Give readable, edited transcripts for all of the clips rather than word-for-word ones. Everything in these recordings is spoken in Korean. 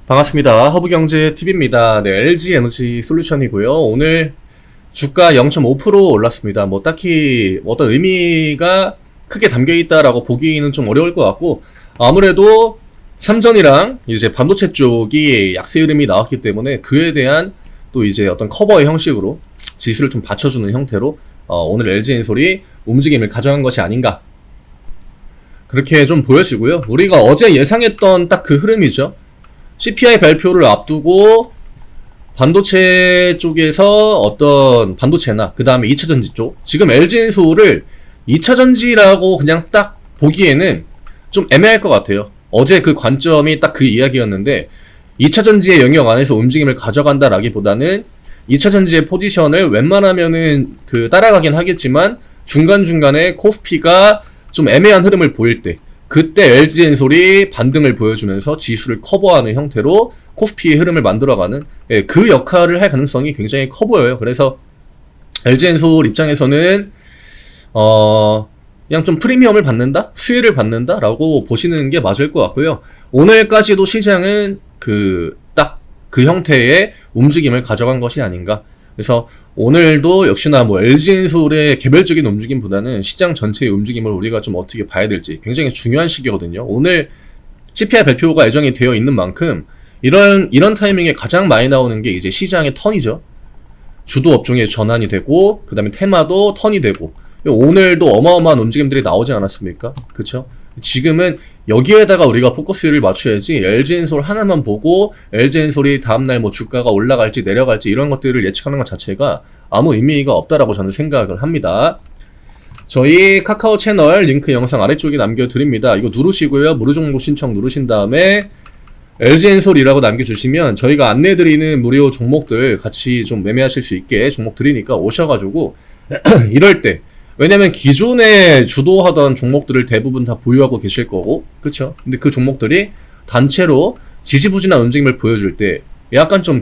반갑습니다. 허브경제TV입니다. 네, LG에너지 솔루션이고요. 오늘 주가 0.5% 올랐습니다. 뭐 딱히 어떤 의미가 크게 담겨 있다라고 보기는 좀 어려울 것 같고, 아무래도 삼전이랑 이제 반도체 쪽이 약세 흐름이 나왔기 때문에 그에 대한 또 이제 어떤 커버의 형식으로 지수를 좀 받쳐주는 형태로 오늘 LG엔솔이 움직임을 가져간 것이 아닌가, 그렇게 좀 보여지고요. 우리가 어제 예상했던 딱 그 흐름이죠. CPI 발표를 앞두고 반도체 쪽에서 어떤 반도체나 그 다음에 2차전지 쪽, 지금 LG엔솔을 2차전지라고 그냥 딱 보기에는 좀 애매할 것 같아요. 어제 그 관점이 딱 그 이야기였는데, 2차전지의 영역 안에서 움직임을 가져간다라기보다는 2차전지의 포지션을 웬만하면은 따라가긴 하겠지만 중간중간에 코스피가 좀 애매한 흐름을 보일 때, 그때 LG엔솔이 반등을 보여주면서 지수를 커버하는 형태로 코스피의 흐름을 만들어가는, 그 역할을 할 가능성이 굉장히 커 보여요. 그래서 LG엔솔 입장에서는 그냥 좀 프리미엄을 받는다? 수혜를 받는다? 라고 보시는 게 맞을 것 같고요. 오늘까지도 시장은 딱 그 형태의 움직임을 가져간 것이 아닌가. 그래서 오늘도 역시나 뭐 LG엔솔의 개별적인 움직임보다는 시장 전체의 움직임을 우리가 좀 어떻게 봐야 될지 굉장히 중요한 시기거든요. 오늘 CPI 발표가 예정이 되어 있는 만큼 이런 타이밍에 가장 많이 나오는 게 이제 시장의 턴이죠. 주도 업종의 전환이 되고, 그 다음에 테마도 턴이 되고, 오늘도 어마어마한 움직임들이 나오지 않았습니까? 그쵸? 지금은 여기에다가 우리가 포커스를 맞춰야지, LG엔솔 하나만 보고 LG엔솔이 다음날 뭐 주가가 올라갈지 내려갈지 이런 것들을 예측하는 것 자체가 아무 의미가 없다라고 저는 생각을 합니다. 저희 카카오 채널 링크 영상 아래쪽에 남겨드립니다. 이거 누르시고요. 무료 정보 신청 누르신 다음에 LG엔솔이라고 남겨주시면 저희가 안내해드리는 무료 종목들 같이 좀 매매하실 수 있게 종목 드리니까 오셔가지고 이럴 때, 왜냐면 기존에 주도하던 종목들을 대부분 다 보유하고 계실 거고, 그쵸? 근데 그 종목들이 단체로 지지부진한 움직임을 보여줄 때 약간 좀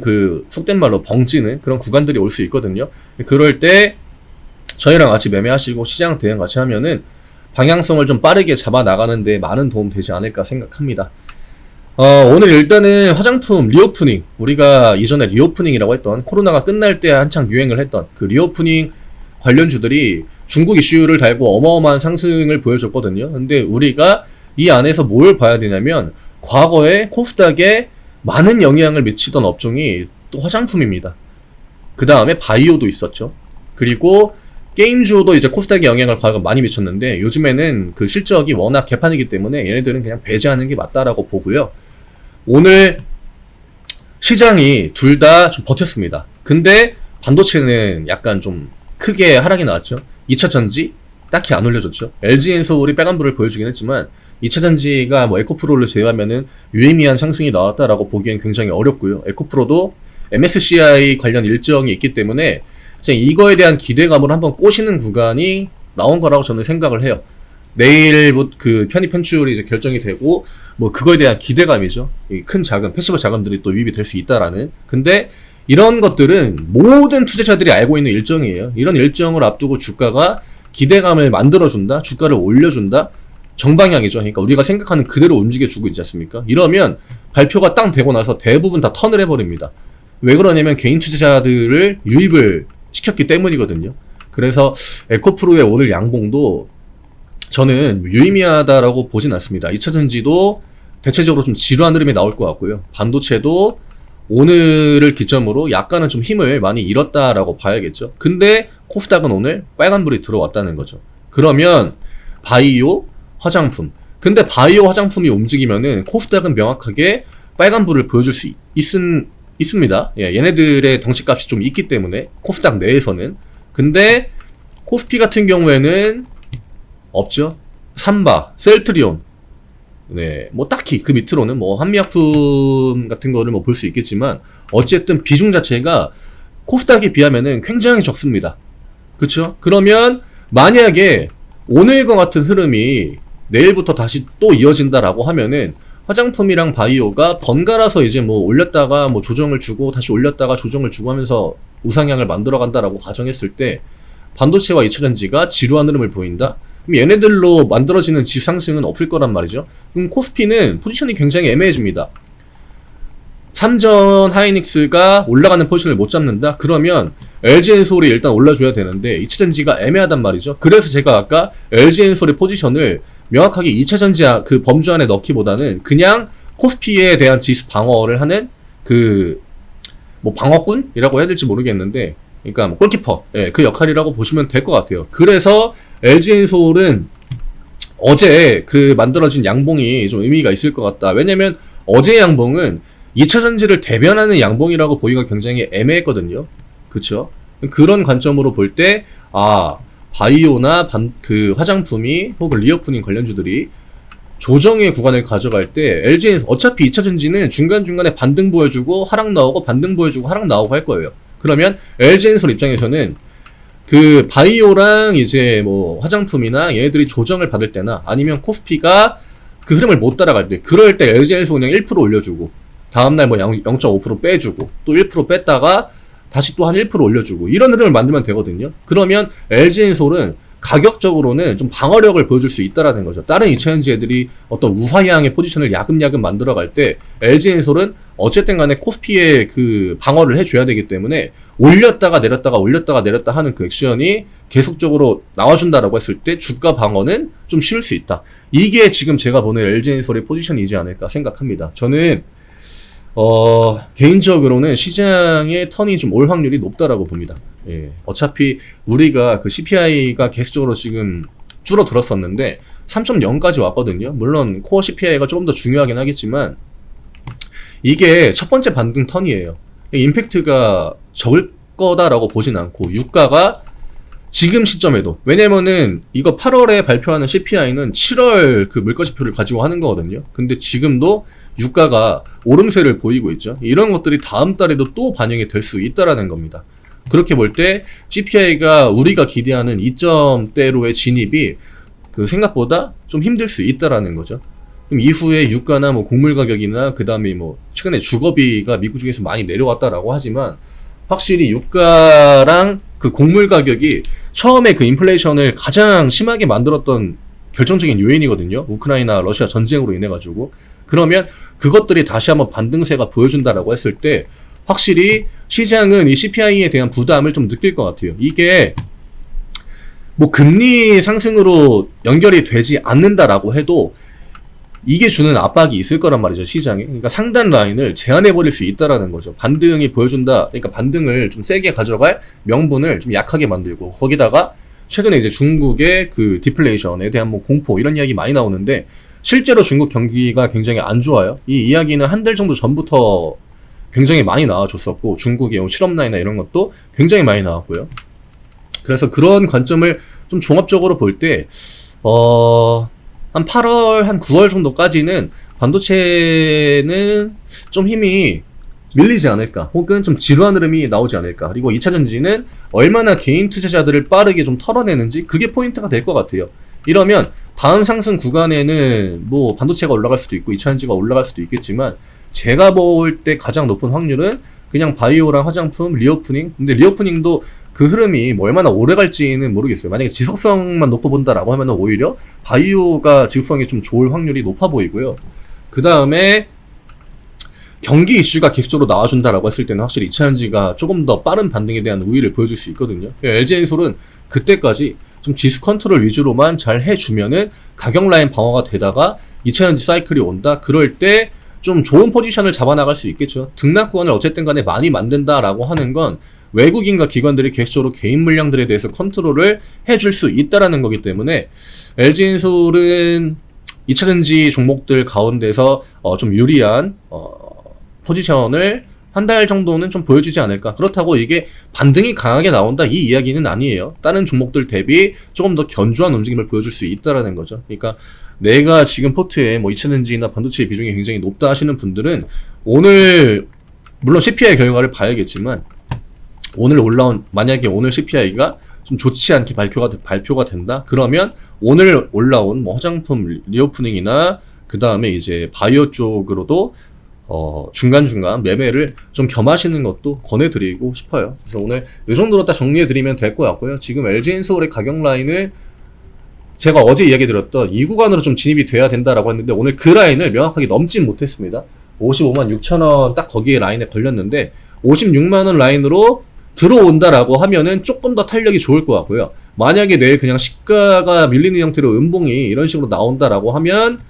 속된 말로 벙찌는 그런 구간들이 올 수 있거든요. 그럴 때 저희랑 같이 매매하시고 시장 대응 같이 하면은 방향성을 좀 빠르게 잡아 나가는데 많은 도움 되지 않을까 생각합니다. 오늘 일단은 화장품 리오프닝, 우리가 이전에 리오프닝이라고 했던, 코로나가 끝날 때 한창 유행을 했던 그 리오프닝 관련주들이 중국 이슈를 달고 어마어마한 상승을 보여줬거든요. 근데 우리가 이 안에서 뭘 봐야 되냐면, 과거에 코스닥에 많은 영향을 미치던 업종이 또 화장품입니다. 그 다음에 바이오도 있었죠. 그리고 게임주도 이제 코스닥에 영향을 과거 많이 미쳤는데, 요즘에는 그 실적이 워낙 개판이기 때문에 얘네들은 그냥 배제하는 게 맞다라고 보고요. 오늘 시장이 둘 다 좀 버텼습니다. 근데 반도체는 약간 좀 크게 하락이 나왔죠. 2차전지 딱히 안 올려줬죠. LG엔솔이 빨간불을 보여주긴 했지만 2차전지가 뭐 에코프로를 제외하면은 유의미한 상승이 나왔다라고 보기엔 굉장히 어렵고요. 에코프로도 MSCI 관련 일정이 있기 때문에 이거에 대한 기대감으로 한번 꼬시는 구간이 나온 거라고 저는 생각을 해요. 내일 편입 편출이 이제 결정이 되고, 뭐 그거에 대한 기대감이죠. 큰 자금, 패시브 자금들이 또 유입이 될 수 있다라는. 근데 이런 것들은 모든 투자자들이 알고 있는 일정이에요. 이런 일정을 앞두고 주가가 기대감을 만들어준다, 주가를 올려준다, 정방향이죠. 그러니까 우리가 생각하는 그대로 움직여주고 있지 않습니까? 이러면 발표가 딱 되고 나서 대부분 다 턴을 해버립니다. 왜 그러냐면 개인 투자자들을 유입을 시켰기 때문이거든요. 그래서 에코프로의 오늘 양봉도 저는 유의미하다라고 보진 않습니다. 2차전지도 대체적으로 좀 지루한 흐름이 나올 것 같고요. 반도체도 오늘을 기점으로 약간은 좀 힘을 많이 잃었다라고 봐야겠죠. 근데 코스닥은 오늘 빨간불이 들어왔다는 거죠. 그러면 바이오, 화장품. 근데 바이오, 화장품이 움직이면은 코스닥은 명확하게 빨간불을 보여줄 수 있습니다. 예, 얘네들의 덩치값이 좀 있기 때문에 코스닥 내에서는. 근데 코스피 같은 경우에는 없죠. 삼바, 셀트리온. 네, 뭐 딱히 그 밑으로는 뭐 한미약품 같은 거를 뭐 볼 수 있겠지만, 어쨌든 비중 자체가 코스닥에 비하면은 굉장히 적습니다. 그쵸? 그러면 만약에 오늘과 같은 흐름이 내일부터 다시 또 이어진다라고 하면은 화장품이랑 바이오가 번갈아서 이제 뭐 올렸다가 뭐 조정을 주고 다시 올렸다가 조정을 주고 하면서 우상향을 만들어 간다라고 가정했을 때, 반도체와 2차전지가 지루한 흐름을 보인다? 그럼 얘네들로 만들어지는 지수 상승은 없을 거란 말이죠. 그럼 코스피는 포지션이 굉장히 애매해집니다. 삼전 하이닉스가 올라가는 포지션을 못 잡는다? 그러면 LG엔솔이 일단 올라줘야 되는데 2차전지가 애매하단 말이죠. 그래서 제가 아까 LG엔솔의 포지션을 명확하게 2차전지 그 범주 안에 넣기보다는 그냥 코스피에 대한 지수 방어를 하는 뭐 방어꾼이라고 해야 될지 모르겠는데, 그러니까 뭐 골키퍼, 예, 그 역할이라고 보시면 될 것 같아요. 그래서 LG엔솔은 어제 그 만들어진 양봉이 좀 의미가 있을 것 같다. 왜냐면 어제 양봉은 2차전지를 대변하는 양봉이라고 보기가 굉장히 애매했거든요. 그쵸? 그런 관점으로 볼 때, 바이오나 화장품이 혹은 리오프닝 관련주들이 조정의 구간을 가져갈 때 LG는 어차피 2차전지는 중간중간에 반등 보여주고 하락 나오고 반등 보여주고 하락 나오고 할 거예요. 그러면 LG엔솔 입장에서는 그 바이오랑 이제 뭐 화장품이나 얘네들이 조정을 받을 때나 아니면 코스피가 그 흐름을 못 따라갈 때, 그럴 때 LG엔솔 그냥 1% 올려주고 다음날 뭐 0.5% 빼주고 또 1% 뺐다가 다시 또 한 1% 올려주고 이런 흐름을 만들면 되거든요. 그러면 LG엔솔은 가격적으로는 좀 방어력을 보여줄 수 있다라는 거죠. 다른 2차전지 애들이 어떤 우하향의 포지션을 야금야금 만들어갈 때 LG엔솔은 어쨌든 간에 코스피의 그 방어를 해줘야 되기 때문에 올렸다가 내렸다가 올렸다가 내렸다 하는 그 액션이 계속적으로 나와준다라고 했을 때 주가 방어는 좀 쉬울 수 있다. 이게 지금 제가 보는 LG엔솔의 포지션이지 않을까 생각합니다. 저는 개인적으로는 시장의 턴이 좀 올 확률이 높다라고 봅니다. 예. 어차피 우리가 그 CPI가 계속적으로 지금 줄어들었었는데 3.0까지 왔거든요. 물론 코어 CPI가 조금 더 중요하긴 하겠지만 이게 첫 번째 반등 턴이에요. 임팩트가 적을 거다라고 보진 않고 유가가 지금 시점에도, 왜냐면은 이거 8월에 발표하는 CPI는 7월 그 물가지표를 가지고 하는 거거든요. 근데 지금도 유가가 오름세를 보이고 있죠. 이런 것들이 다음 달에도 또 반영이 될 수 있다라는 겁니다. 그렇게 볼 때 CPI가 우리가 기대하는 2점대로의 진입이 그 생각보다 좀 힘들 수 있다라는 거죠. 그럼 이후에 유가나 뭐 곡물 가격이나 그 다음에 뭐 최근에 주거비가 미국 중에서 많이 내려왔다라고 하지만 확실히 유가랑 그 곡물 가격이 처음에 그 인플레이션을 가장 심하게 만들었던 결정적인 요인이거든요. 우크라이나 러시아 전쟁으로 인해 가지고. 그러면 그것들이 다시 한번 반등세가 보여준다라고 했을 때 확실히 시장은 이 CPI에 대한 부담을 좀 느낄 것 같아요. 이게 뭐 금리 상승으로 연결이 되지 않는다라고 해도 이게 주는 압박이 있을 거란 말이죠, 시장에. 그러니까 상단 라인을 제한해버릴 수 있다라는 거죠. 반등이 보여준다. 그러니까 반등을 좀 세게 가져갈 명분을 좀 약하게 만들고, 거기다가 최근에 이제 중국의 그 디플레이션에 대한 뭐 공포 이런 이야기 많이 나오는데 실제로 중국 경기가 굉장히 안 좋아요. 이 이야기는 한 달 정도 전부터 굉장히 많이 나와줬었고, 중국의 실업난이나 이런 것도 굉장히 많이 나왔고요. 그래서 그런 관점을 좀 종합적으로 볼 때, 한 8월, 한 9월 정도까지는 반도체는 좀 힘이 밀리지 않을까, 혹은 좀 지루한 흐름이 나오지 않을까. 그리고 2차전지는 얼마나 개인 투자자들을 빠르게 좀 털어내는지, 그게 포인트가 될 것 같아요. 이러면 다음 상승 구간에는 뭐 반도체가 올라갈 수도 있고 2차전지가 올라갈 수도 있겠지만, 제가 볼 때 가장 높은 확률은 그냥 바이오랑 화장품, 리오프닝. 근데 리오프닝도 그 흐름이 뭐 얼마나 오래 갈지는 모르겠어요. 만약에 지속성만 놓고 본다라고 하면 오히려 바이오가 지속성이 좀 좋을 확률이 높아 보이고요. 그 다음에 경기 이슈가 계속적으로 나와준다라고 했을 때는 확실히 2차전지가 조금 더 빠른 반등에 대한 우위를 보여줄 수 있거든요. LG엔솔은 그때까지 좀 지수 컨트롤 위주로만 잘 해주면은 가격 라인 방어가 되다가 2차전지 사이클이 온다. 그럴 때 좀 좋은 포지션을 잡아나갈 수 있겠죠. 등락구간을 어쨌든 간에 많이 만든다라고 하는 건 외국인과 기관들이 계속적으로 개인 물량들에 대해서 컨트롤을 해줄 수 있다라는 거기 때문에 LG엔솔은 2차전지 종목들 가운데서 좀 유리한 포지션을 한 달 정도는 좀 보여주지 않을까. 그렇다고 이게 반등이 강하게 나온다 이 이야기는 아니에요. 다른 종목들 대비 조금 더 견조한 움직임을 보여줄 수 있다라는 거죠. 그러니까 내가 지금 포트에 뭐 2차전지나 반도체의 비중이 굉장히 높다 하시는 분들은 오늘 물론 CPI 결과를 봐야겠지만, 오늘 올라온, 만약에 오늘 CPI가 좀 좋지 않게 발표가 된다? 그러면 오늘 올라온 뭐 화장품 리오프닝이나 그 다음에 이제 바이오 쪽으로도 중간중간 매매를 좀 겸하시는 것도 권해드리고 싶어요. 그래서 오늘 이 정도로 딱 정리해드리면 될 것 같고요. 지금 LG엔솔의 가격 라인은 제가 어제 이야기 드렸던 이 구간으로 좀 진입이 돼야 된다라고 했는데 오늘 그 라인을 명확하게 넘진 못했습니다. 55만 6천원 딱 거기에 라인에 걸렸는데 56만원 라인으로 들어온다라고 하면은 조금 더 탄력이 좋을 것 같고요. 만약에 내일 그냥 시가가 밀리는 형태로 음봉이 이런 식으로 나온다라고 하면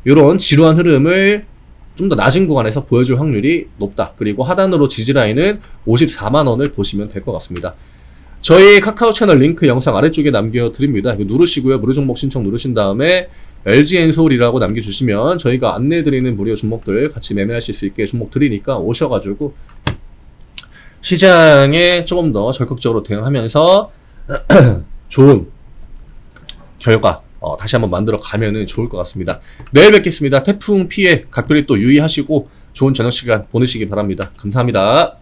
이런 지루한 흐름을 좀 더 낮은 구간에서 보여줄 확률이 높다. 그리고 하단으로 지지라인은 54만원을 보시면 될 것 같습니다. 저희 카카오 채널 링크 영상 아래쪽에 남겨드립니다. 이거 누르시고요. 무료 종목 신청 누르신 다음에 LG엔솔이라고 남겨주시면 저희가 안내해드리는 무료 종목들 같이 매매하실 수 있게 종목 드리니까 오셔가지고 시장에 조금 더 적극적으로 대응하면서 좋은 결과 다시 한번 만들어 가면은 좋을 것 같습니다. 내일 뵙겠습니다. 태풍 피해 각별히 또 유의하시고 좋은 저녁 시간 보내시기 바랍니다. 감사합니다.